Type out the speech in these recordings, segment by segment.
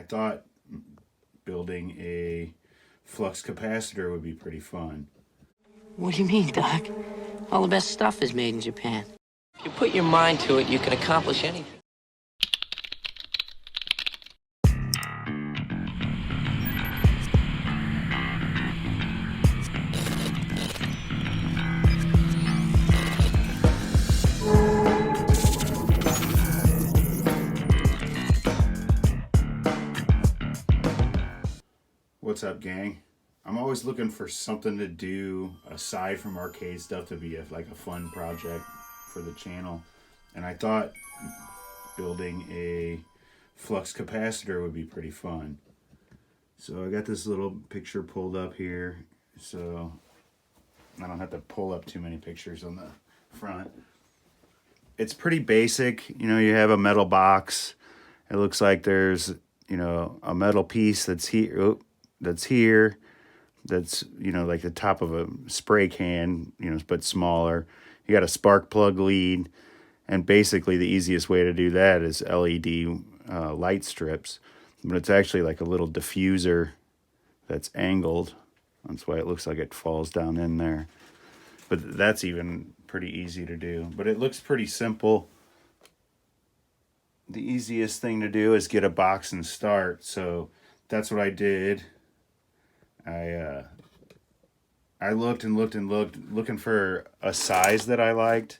I thought building a flux capacitor would be pretty fun. What do you mean, Doc? All the best stuff is made in Japan. If you put your mind to it, you can accomplish anything. What's up, gang? I'm always looking for something to do aside from arcade stuff to be like a fun project for the channel. And I thought building a flux capacitor would be pretty fun. So I got this little picture pulled up here, so I don't have to pull up too many pictures on the front. It's pretty basic. You know, you have a metal box. It looks like there's, you know, a metal piece that's here. That's, you know, like the top of a spray can, you know, but smaller. You got a spark plug lead, and basically the easiest way to do that is LED light strips, but it's actually like a little diffuser that's angled. That's why it looks like it falls down in there, but that's even pretty easy to do. But it looks pretty simple. The easiest thing to do is get a box and start, so that's what I did. I looked and looked and looked, looking for a size that I liked.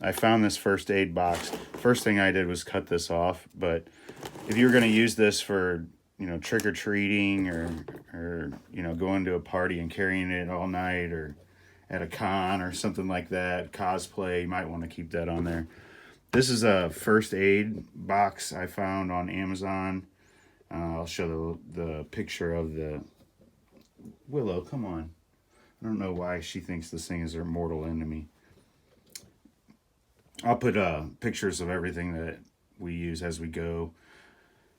I found this first aid box. First thing I did was cut this off, but if you were going to use this for, you know, trick-or-treating or, you know, going to a party and carrying it all night, or at a con or something like that, cosplay, you might want to keep that on there. This is a first aid box I found on Amazon. I'll show the picture of the Willow. Come on. I don't know why she thinks this thing is her mortal enemy. I'll put pictures of everything that we use as we go.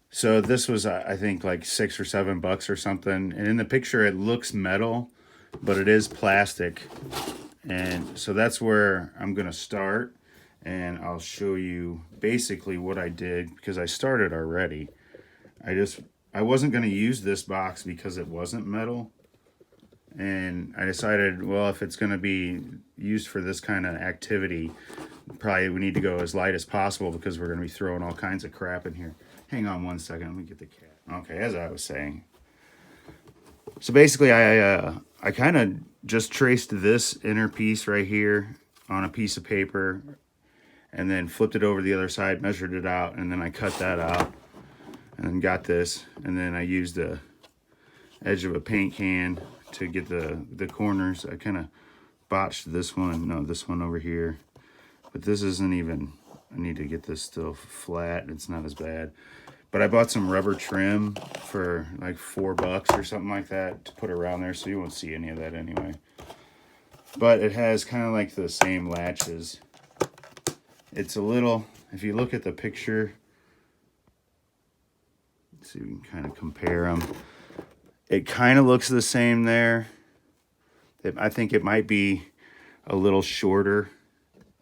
So this was, I think, like $6 or $7 or something. And in the picture, it looks metal, but it is plastic. And so that's where I'm going to start. And I'll show you basically what I did, because I started already. I wasn't going to use this box because it wasn't metal. And I decided, well, if it's going to be used for this kind of activity, probably we need to go as light as possible, because we're going to be throwing all kinds of crap in here. Hang on one second. Let me get the cat. Okay, as I was saying. So basically, I kind of just traced this inner piece right here on a piece of paper, and then flipped it over the other side, measured it out, and then I cut that out, and then got this, and then I used the edge of a paint can to get the corners. I kind of botched this one. No, this one over here. But this isn't even, I need to get this still flat. It's not as bad. But I bought some rubber trim for like $4 or something like that to put around there, so you won't see any of that anyway. But it has kind of like the same latches. It's a little, if you look at the picture, let's see if we can kind of compare them. It kind of looks the same there. I think it might be a little shorter,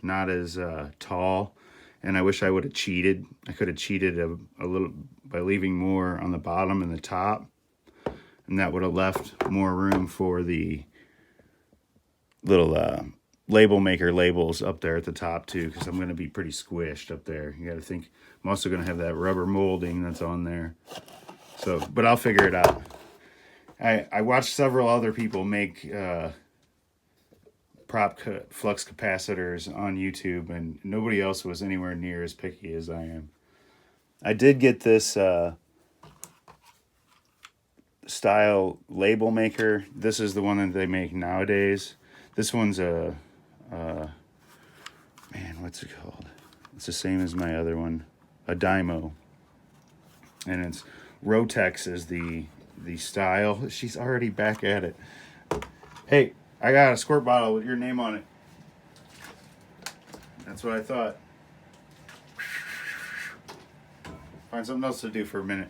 not as tall. And I wish I would have cheated. I could have cheated a little by leaving more on the bottom and the top. And that would have left more room for the little label maker labels up there at the top too, because I'm going to be pretty squished up there. You got to think, I'm also going to have that rubber molding that's on there. So, but I'll figure it out. I watched several other people make flux capacitors on YouTube, and nobody else was anywhere near as picky as I am. I did get this style label maker. This is the one that they make nowadays. This one's a man, what's it called? It's the same as my other one, a Dymo, and it's Rotex is the style. She's already back at it. Hey, I got a squirt bottle with your name on it. That's what I thought. Find something else to do for a minute.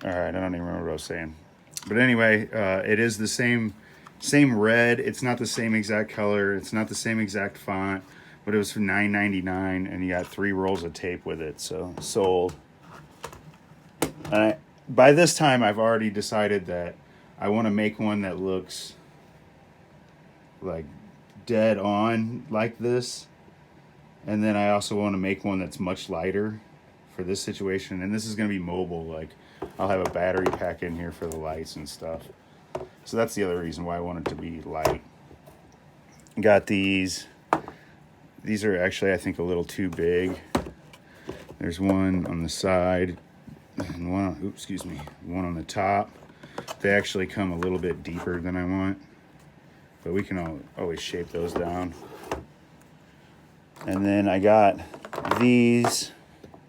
All right, I don't even remember what I was saying. But anyway, it is the same red. It's not the same exact color. It's not the same exact font. But it was for $9.99, and you got 3 rolls of tape with it. So sold. By this time, I've already decided that I want to make one that looks like dead on like this. And then I also want to make one that's much lighter for this situation. And this is going to be mobile. Like, I'll have a battery pack in here for the lights and stuff. So that's the other reason why I want it to be light. Got these. These are actually, I think, a little too big. There's one on the side and one on, oops, excuse me, one on the top. They actually come a little bit deeper than I want, but we can always shape those down. And then I got these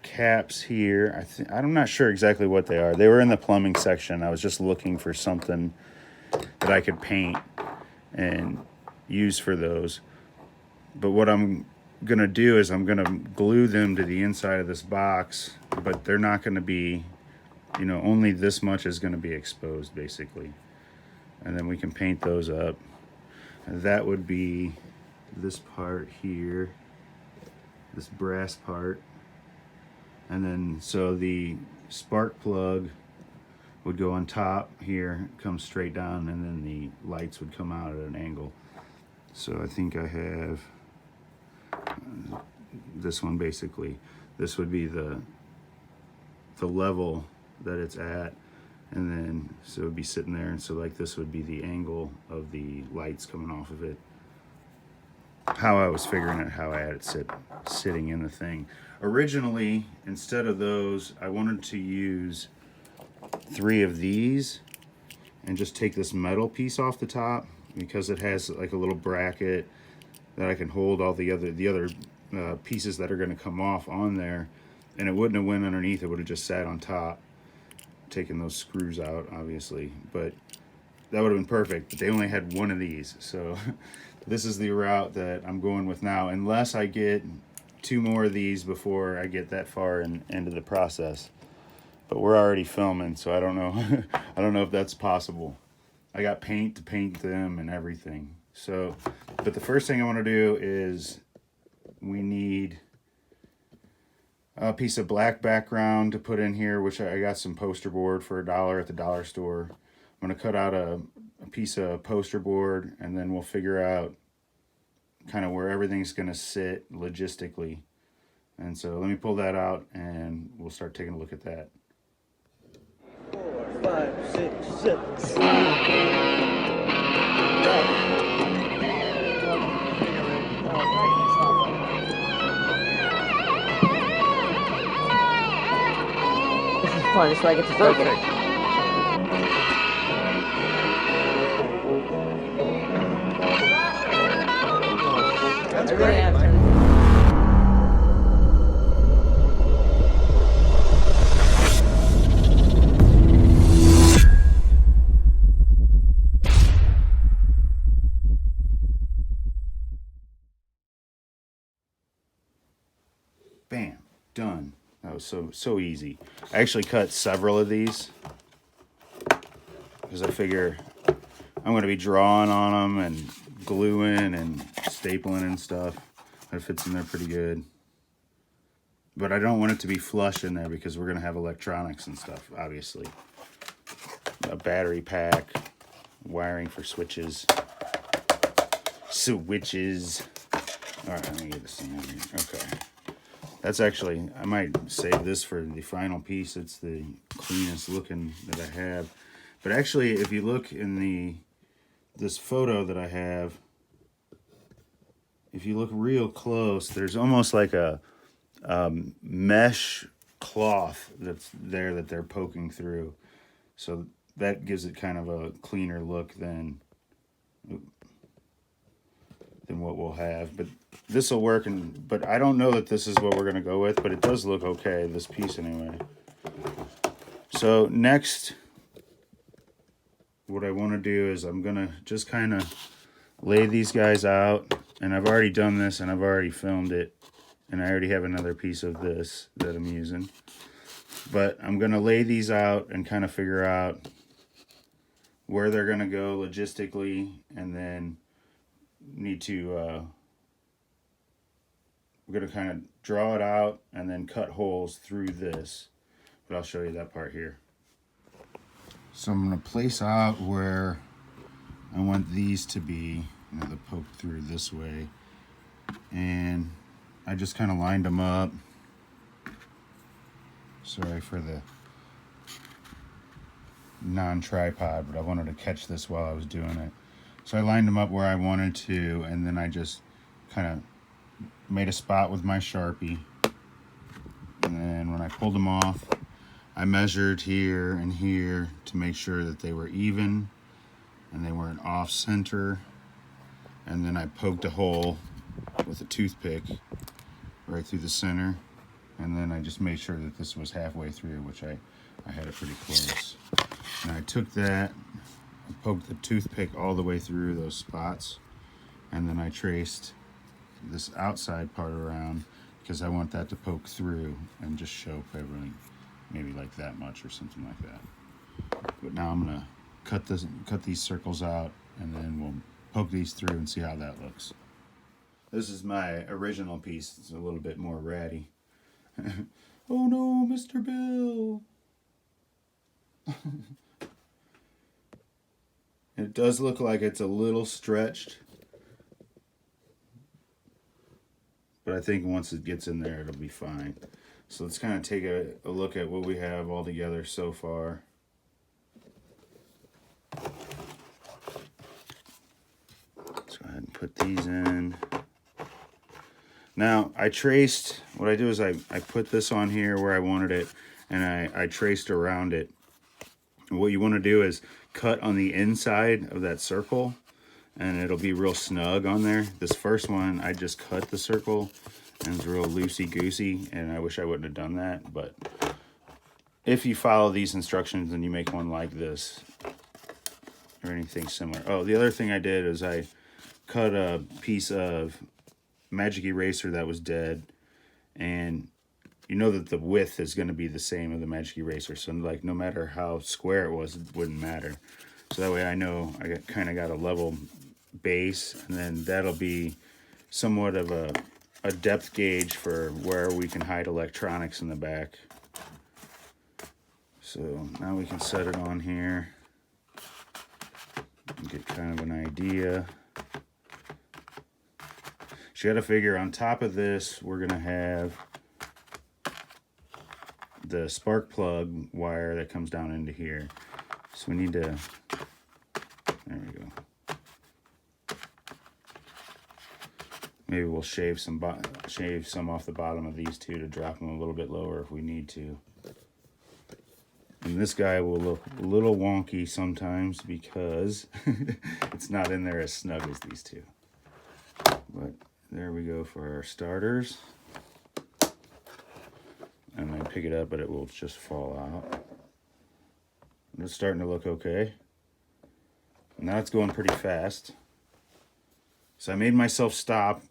caps here. I'm not sure exactly what they are. They were in the plumbing section. I was just looking for something that I could paint and use for those. But what I'm gonna do is I'm gonna glue them to the inside of this box, but they're not gonna be, you know, only this much is gonna be exposed basically. And then we can paint those up. And that would be this part here, this brass part. And then, so the spark plug would go on top here, come straight down, and then the lights would come out at an angle. So I think I have this one basically. This would be the level that it's at, and then so it would be sitting there, and so like this would be the angle of the lights coming off of it. How I was figuring out how I had it sitting in the thing. Originally, instead of those, I wanted to use 3 of these and just take this metal piece off the top, because it has like a little bracket that I can hold all the other pieces that are going to come off on there, and it wouldn't have went underneath. It would have just sat on top, taking those screws out obviously, but that would have been perfect. But they only had one of these, so this is the route that I'm going with now, unless I get 2 more of these before I get that far into the process. But we're already filming, so I don't know. I don't know if that's possible. I got paint to paint them and everything. So, but the first thing I want to do is we need a piece of black background to put in here, which I got some poster board for $1 at the dollar store. I'm going to cut out a piece of poster board, and then we'll figure out kind of where everything's going to sit logistically. And so let me pull that out and we'll start taking a look at that. 4, 5, 6, 7. This is fun. This is where I get to focus. That's I really great. am turning. Bam, done. That was so easy. I actually cut several of these because I figure I'm going to be drawing on them and gluing and stapling and stuff. That fits in there pretty good. But I don't want it to be flush in there because we're going to have electronics and stuff, obviously. A battery pack, wiring for switches. Switches. All right, let me get this thing out here. Okay. That's actually, I might save this for the final piece. It's the cleanest looking that I have. But actually, if you look in this photo that I have, if you look real close, there's almost like a mesh cloth that's there that they're poking through. So that gives it kind of a cleaner look than what we'll have. But this will work, but I don't know that this is what we're going to go with, but it does look okay, this piece anyway. So next, what I want to do is I'm going to just kind of lay these guys out, and I've already done this and I've already filmed it, and I already have another piece of this that I'm using. But I'm going to lay these out and kind of figure out where they're going to go logistically, and then need to we're going to kind of draw it out and then cut holes through this. but I'll show you that part here. So I'm going to place out where I want these to be, you know, the poke through this way. And I just kind of lined them up. Sorry for the non-tripod, but I wanted to catch this while I was doing it. So I lined them up where I wanted to, and then I just kind of made a spot with my Sharpie. And then when I pulled them off, I measured here and here to make sure that they were even and they weren't off center. And then I poked a hole with a toothpick right through the center. And then I just made sure that this was halfway through, which I had it pretty close. And I took that, I poked the toothpick all the way through those spots, and then I traced this outside part around because I want that to poke through and just show everything, maybe like that much or something like that. But now I'm gonna cut these circles out, and then we'll poke these through and see how that looks. This is my original piece. It's a little bit more ratty. Oh no, Mr. Bill. It does look like it's a little stretched, but I think once it gets in there, it'll be fine. So let's kind of take a look at what we have all together so far. Let's go ahead and put these in. Now, what I do is I put this on here where I wanted it, and I traced around it. And what you want to do is cut on the inside of that circle, and it'll be real snug on there. This first one, I just cut the circle, and it's real loosey-goosey, and I wish I wouldn't have done that. But if you follow these instructions and you make one like this, or anything similar. Oh, the other thing I did is I cut a piece of magic eraser that was dead, and you know that the width is going to be the same of the magic eraser, so like no matter how square it was, it wouldn't matter. So that way I know I kind of got a level base, and then that'll be somewhat of a depth gauge for where we can hide electronics in the back. So now we can set it on here and get kind of an idea. So you got to figure on top of this, we're going to have the spark plug wire that comes down into here. So we need to, there we go. Maybe we'll shave some off the bottom of these two to drop them a little bit lower if we need to. And this guy will look a little wonky sometimes because it's not in there as snug as these two. But there we go for our starters. And I pick it up, but it will just fall out. And it's starting to look okay. Now it's going pretty fast. So I made myself stop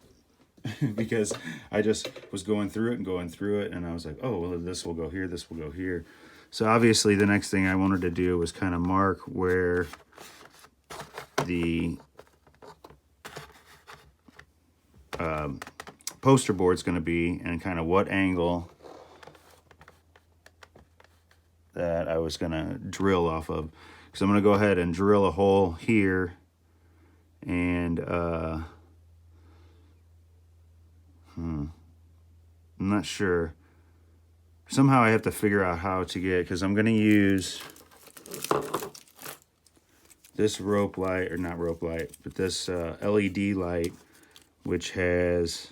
because I just was going through it, and I was like, oh, well, this will go here, this will go here. So obviously the next thing I wanted to do was kind of mark where the poster board's going to be and kind of what angle that I was going to drill off of. So I'm going to go ahead and drill a hole here, and I'm not sure. Somehow I have to figure out how to get, because I'm going to use this rope light, or not rope light, but this LED light, which has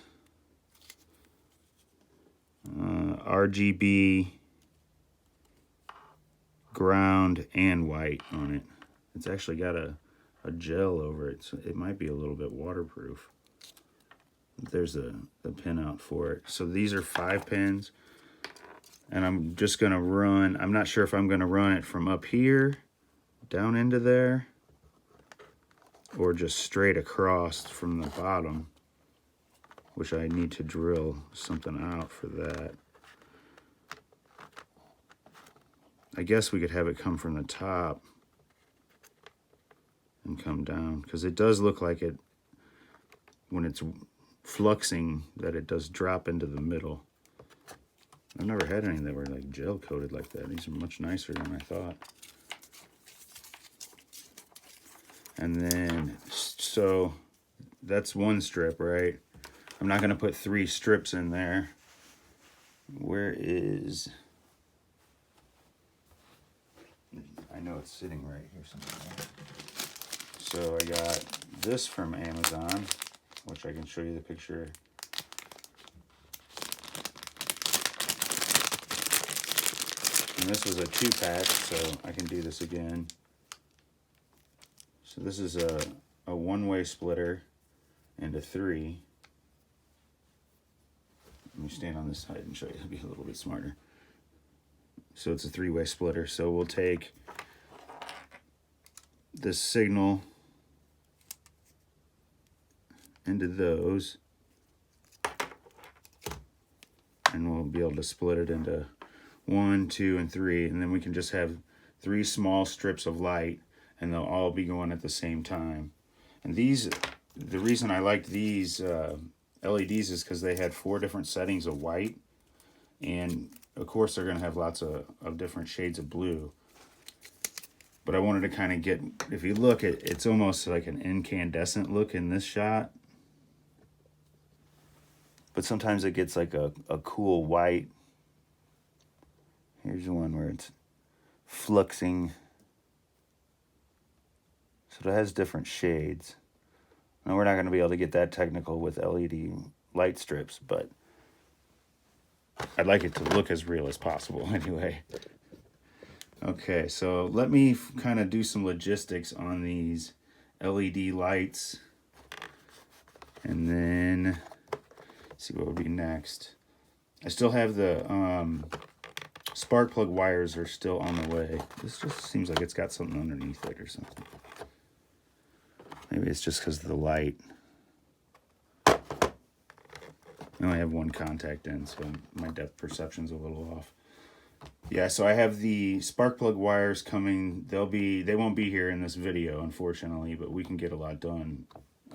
RGB, ground, and white on it. It's actually got a gel over it, so it might be a little bit waterproof. There's the pin out for it. So these are 5 pins, and I'm just going to run, I'm not sure if I'm going to run it from up here down into there, or just straight across from the bottom, which I need to drill something out for that. I guess we could have it come from the top and come down, because it does look like it, when it's fluxing, that it does drop into the middle. I've never had any that were like gel coated like that. These are much nicer than I thought. And then, so that's one strip, right? I'm not going to put 3 strips in there. Where is... I know it's sitting right here somewhere. So I got this from Amazon, which I can show you the picture. And this was a 2-pack, so I can do this again. So this is a 1-way splitter and a 3. Let me stand on this side and show you. It'll be a little bit smarter. So it's a 3-way splitter. So we'll take this signal into those, and we'll be able to split it into 1, 2, and 3, and then we can just have 3 small strips of light, and they'll all be going at the same time. And these, the reason I liked these LEDs is because they had 4 different settings of white, and of course they're going to have lots of different shades of blue. But I wanted to kind of get, if you look, it's almost like an incandescent look in this shot. But sometimes it gets like a cool white. Here's one where it's fluxing. So it has different shades. Now we're not going to be able to get that technical with LED light strips, but I'd like it to look as real as possible anyway. Okay, so let me kind of do some logistics on these LED lights, and then see what would be next. I still have the spark plug wires are still on the way. This just seems like it's got something underneath it or something. Maybe it's just because of the light. I only have 1 contact in, so my depth perception's a little off. Yeah, so I have the spark plug wires coming. They won't be here in this video, unfortunately, but we can get a lot done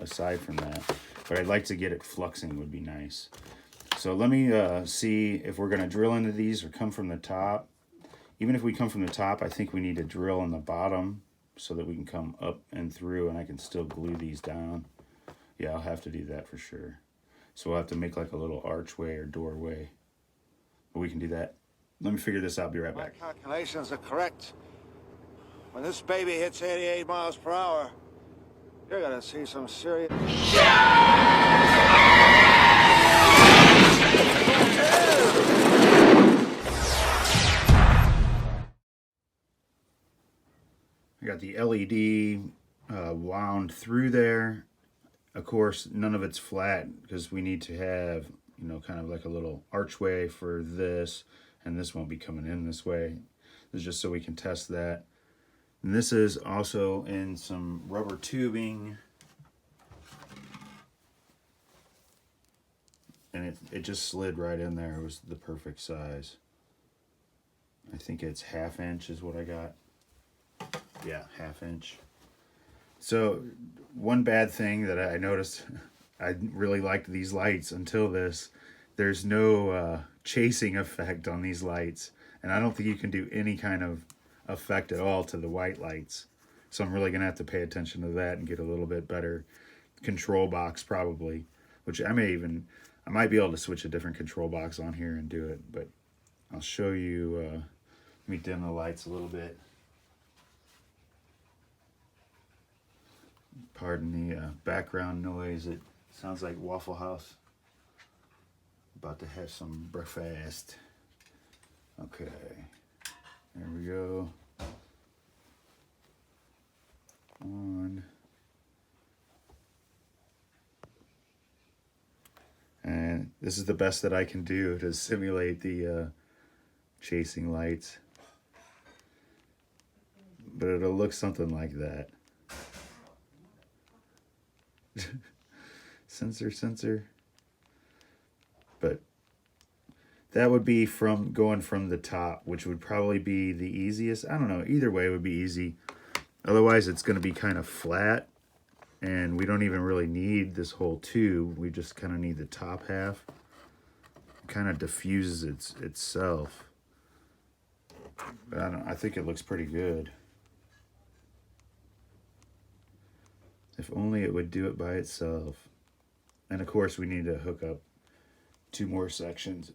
aside from that. But I'd like to get it fluxing, would be nice. So let me see if we're going to drill into these or come from the top. Even if we come from the top, I think we need to drill in the bottom so that we can come up and through, and I can still glue these down. Yeah, I'll have to do that for sure. So we'll have to make like a little archway or doorway. But we can do that. Let me figure this out. Be right back. My calculations are correct. When this baby hits 88 miles per hour, you're gonna see some serious... I got the LED wound through there. Of course, none of it's flat because we need to have, you know, kind of like a little archway for this, and this won't be coming in this way. This is just so we can test that. And this is also in some rubber tubing. And it just slid right in there. It was the perfect size. I think it's 1/2 inch is what I got. Yeah, 1/2 inch. So one bad thing that I noticed, I really liked these lights until this. There's no chasing effect on these lights. And I don't think you can do any kind of effect at all to the white lights. So I'm really going to have to pay attention to that and get a little bit better control box probably. Which I might be able to switch a different control box on here and do it. But I'll show you, let me dim the lights a little bit. Pardon the background noise. It sounds like Waffle House. About to have some breakfast. Okay, there we go. On. And this is the best that I can do to simulate the chasing lights. But it'll look something like that. Sensor. But that would be from going from the top, which would probably be the easiest. I don't know, either way would be easy. Otherwise it's going to be kind of flat, and we don't even really need this whole tube. We just kind of need the top half. kind of diffuses itself. But I think it looks pretty good. If only it would do it by itself. And of course we need to hook up 2 more sections.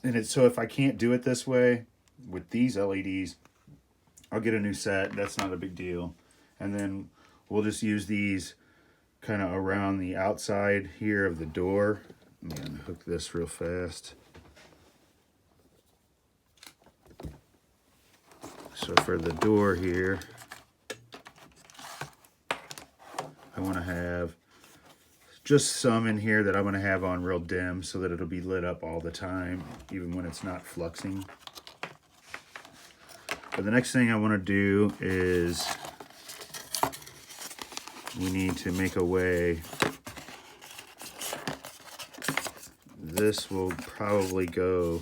And so if I can't do it this way with these LEDs, I'll get a new set. That's not a big deal. And then we'll just use these kind of around the outside here of the door. I'm gonna hook this real fast. So for the door here, I want to have just some in here that I'm going to have on real dim so that it'll be lit up all the time, even when it's not fluxing. But the next thing I want to do is we need to make a way. This will probably go,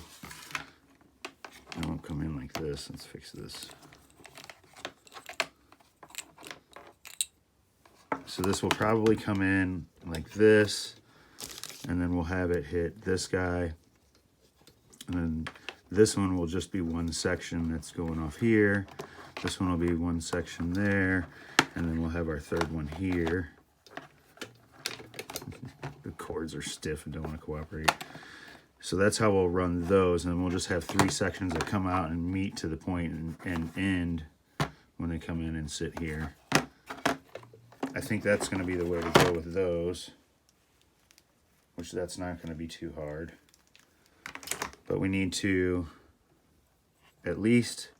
it won't come in like this. Let's fix this. So this will probably come in like this, and then we'll have it hit this guy. And then this one will just be one section that's going off here. This one will be one section there. And then we'll have our third one here. The cords are stiff and don't want to cooperate. So that's how we'll run those. And then we'll just have 3 sections that come out and meet to the point and end when they come in and sit here. I think that's going to be the way to go with those, which that's not going to be too hard. But we need to at least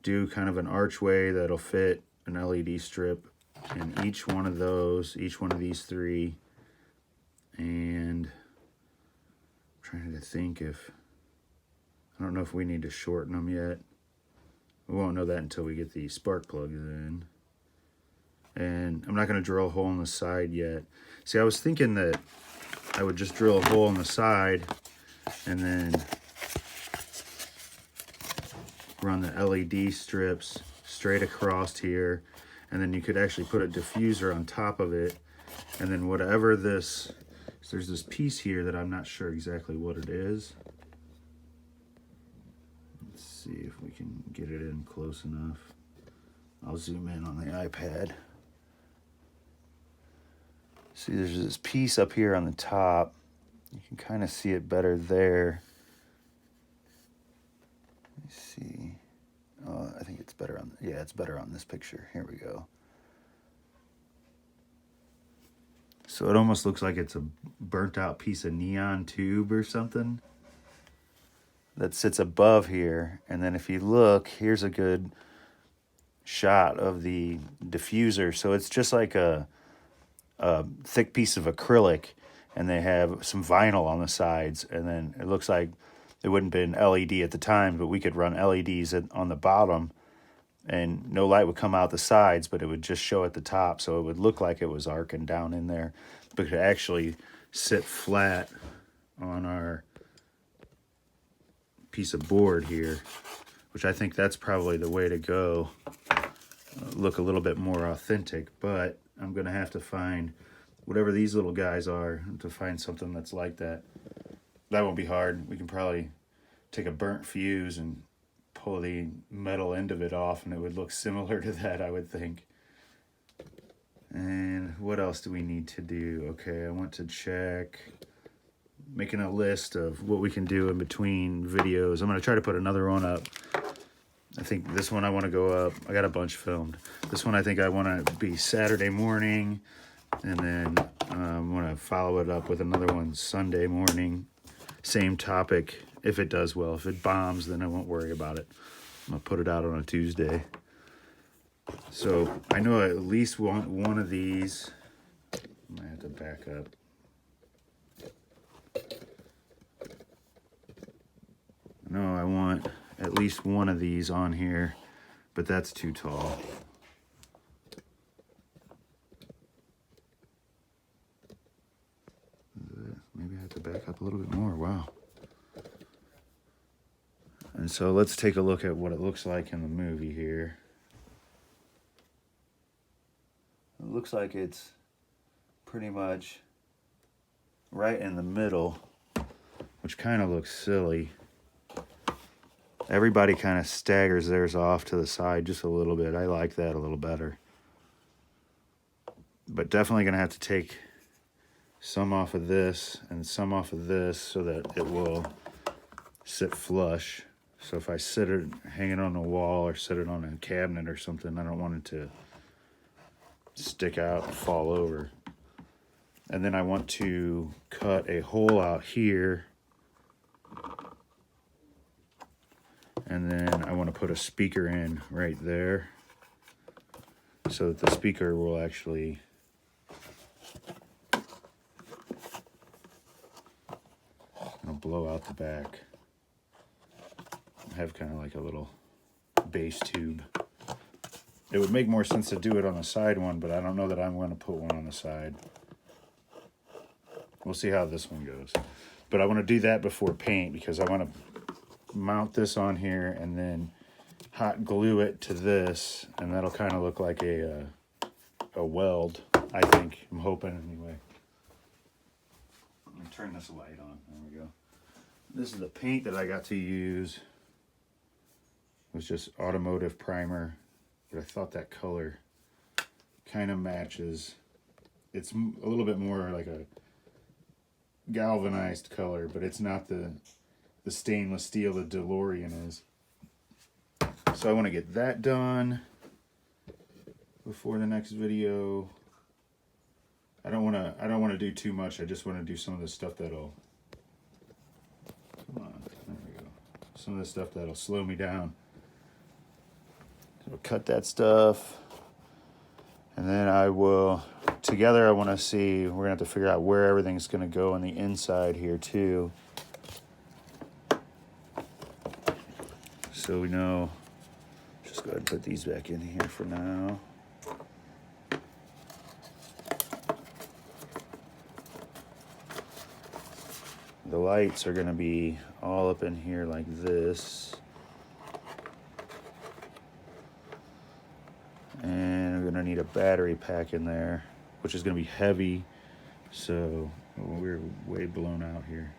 do kind of an archway that'll fit an LED strip in each one of those, each one of these 3. And I'm trying to think if, I don't know if we need to shorten them yet. We won't know that until we get the spark plugs in. And I'm not going to drill a hole in the side yet. See, I was thinking that I would just drill a hole in the side and then run the LED strips straight across here. And then you could actually put a diffuser on top of it. And then whatever this, so there's this piece here that I'm not sure exactly what it is. Let's see if we can get it in close enough. I'll zoom in on the iPad. See, there's this piece up here on the top. You can kind of see it better there. Let me see. Oh, I think it's better on, yeah, it's better on this picture. Here we go. So it almost looks like it's a burnt out piece of neon tube or something that sits above here. And then if you look, here's a good shot of the diffuser. So it's just like a thick piece of acrylic, and they have some vinyl on the sides, and then it looks like it wouldn't have been LED at the time, but we could run LEDs on the bottom, and no light would come out the sides, but it would just show at the top, so it would look like it was arcing down in there, but it could actually sit flat on our piece of board here, which I think that's probably the way to go. Look a little bit more authentic, but I'm going to have to find whatever these little guys are to find something that's like that. That won't be hard. We can probably take a burnt fuse and pull the metal end of it off, and it would look similar to that, I would think. And what else do we need to do? Okay, I want to check, making a list of what we can do in between videos. I'm going to try to put another one up. I think this one I want to go up. I got a bunch filmed. This one I think I want to be Saturday morning, and then I want to follow it up with another one Sunday morning. Same topic, if it does well. If it bombs, then I won't worry about it. I'm going to put it out on a Tuesday. So I know I at least want one of these. I might have to back up. No, I want at least one of these on here, but that's too tall. Maybe I have to back up a little bit more. Wow. And so let's take a look at what it looks like in the movie here. It looks like it's pretty much right in the middle. which kind of looks silly. Everybody kind of staggers theirs off to the side just a little bit. I like that a little better. But definitely going to have to take some off of this and some off of this so that it will sit flush. So if I sit it, hang it on the wall or sit it on a cabinet or something, I don't want it to stick out and fall over. And then I want to cut a hole out here. And then I want to put a speaker in right there so that the speaker will actually blow out the back. Have kind of like a little bass tube. It would make more sense to do it on the side one, but I don't know that I'm going to put one on the side. We'll see how this one goes. But I want to do that before paint because I want to mount this on here and then hot glue it to this, and that'll kind of look like a weld, I think. I'm hoping anyway. Let me turn this light on. There we go. This is the paint that I got to use. It was just automotive primer, but I thought that color kind of matches. It's a little bit more like a galvanized color, but it's not the stainless steel the DeLorean is. So I want to get that done before the next video. I don't want to do too much. I just want to do some of the stuff that'll, come on, there we go. Some of the stuff that'll slow me down. So we'll cut that stuff. And then I will, together I want to see, we're going to have to figure out where everything's going to go on the inside here too. So we know, just go ahead and put these back in here for now. The lights are going to be all up in here like this. And we're going to need a battery pack in there, which is going to be heavy. So we're way blown out here.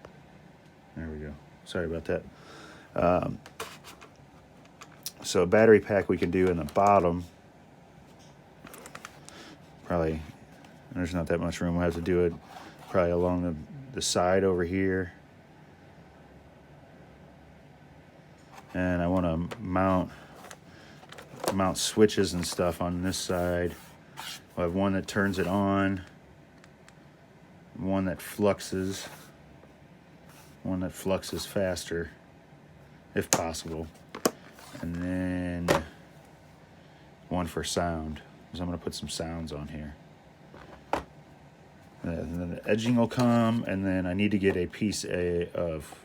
There we go. Sorry about that. So a battery pack we can do in the bottom. Probably, there's not that much room. We'll have to do it probably along the side over here. And I want to mount switches and stuff on this side. We'll have one that turns it on, one that fluxes, one that fluxes faster, if possible, and then one for sound, because I'm going to put some sounds on here. And then the edging will come, and then I need to get a piece of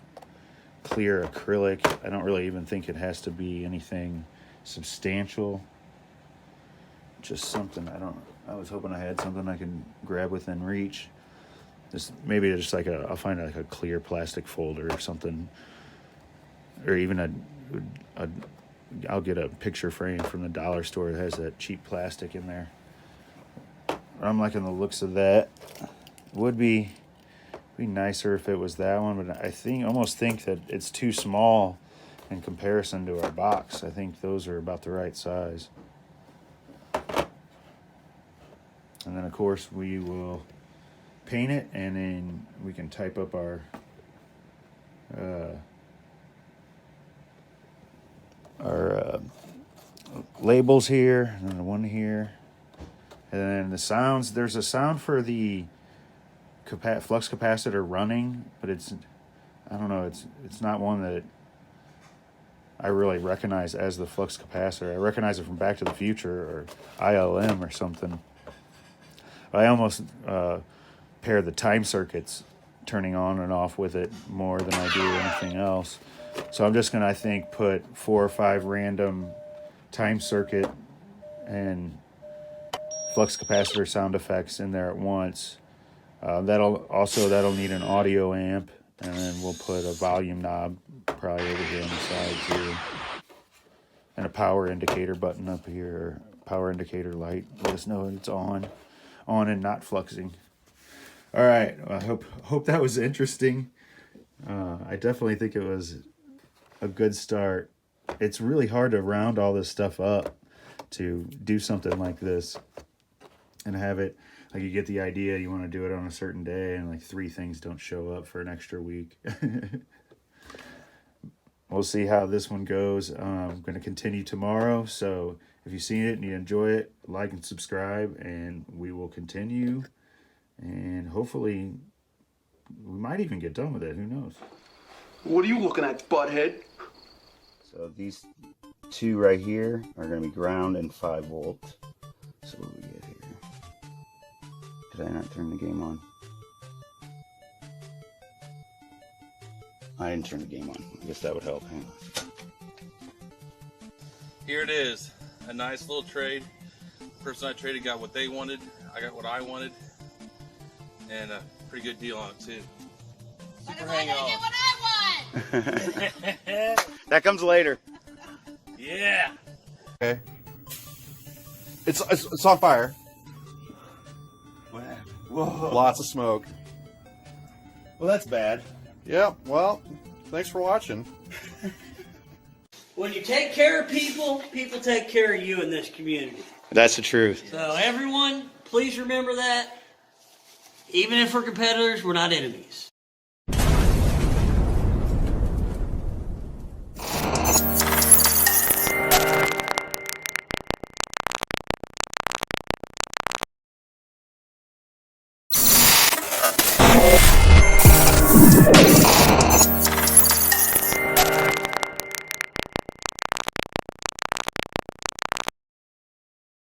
clear acrylic. I don't really even think it has to be anything substantial. Just something I was hoping I had something I can grab within reach. Maybe just like I'll find like a clear plastic folder or something, or even I'll get a picture frame from the dollar store that has that cheap plastic in there. I'm liking the looks of that. Would be nicer if it was that one, but I almost think that it's too small in comparison to our box. I think those are about the right size. And then of course we will paint it, and then we can type up our labels here, and then the one here. And then the sounds, there's a sound for the flux capacitor running, but I don't know, it's not one that I really recognize as the flux capacitor. I recognize it from Back to the Future or ILM or something. I almost pair the time circuits turning on and off with it more than I do anything else. So I'm just going to, I think, put 4 or 5 random time circuit and flux capacitor sound effects in there at once. That'll need an audio amp, and then we'll put a volume knob probably over here on the side too, and a power indicator button up here, power indicator light. Let us know it's on and not fluxing. All right, I hope that was interesting. I definitely think it was a good start. It's really hard to round all this stuff up to do something like this and have it, like, you get the idea you want to do it on a certain day and like 3 things don't show up for an extra week. We'll see how this one goes. I'm going to continue tomorrow, so if you've seen it and you enjoy it, like and subscribe, and we will continue, and hopefully we might even get done with it. Who knows? What are you looking at, butthead? So these 2 right here are going to be ground and 5 volt. So what do we get here? Did I not turn the game on? I didn't turn the game on. I guess that would help. Hang on. Here it is. A nice little trade. The person I traded got what they wanted. I got what I wanted. And a pretty good deal on it, too. Super hang on. That comes later. Yeah. Okay. It's on fire. What? Whoa. Lots of smoke. Well, that's bad. Yeah, well, thanks for watching. When you take care of people, people take care of you in this community. That's the truth. So everyone, please remember that. Even if we're competitors, we're not enemies.